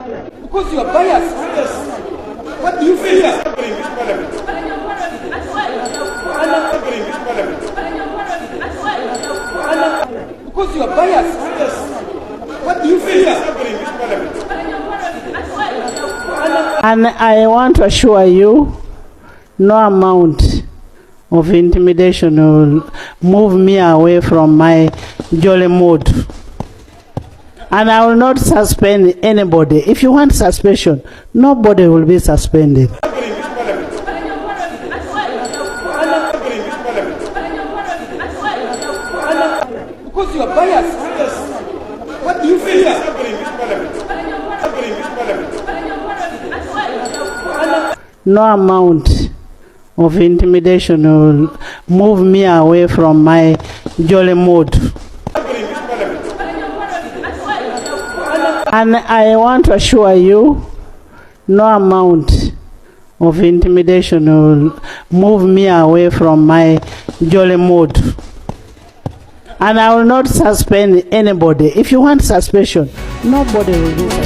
Because you are biased. What do you feel? Because you are biased. What do you feel? And I want to assure you, no amount of intimidation will move me away from my jolly mood. And I will not suspend anybody. If you want suspension, nobody will be suspended. Because you are biased. What do you feel? No amount of intimidation will move me away from my jolly mood. And I want to assure you, no amount of intimidation will move me away from my jolly mood. And I will not suspend anybody. If you want suspension, nobody will do that.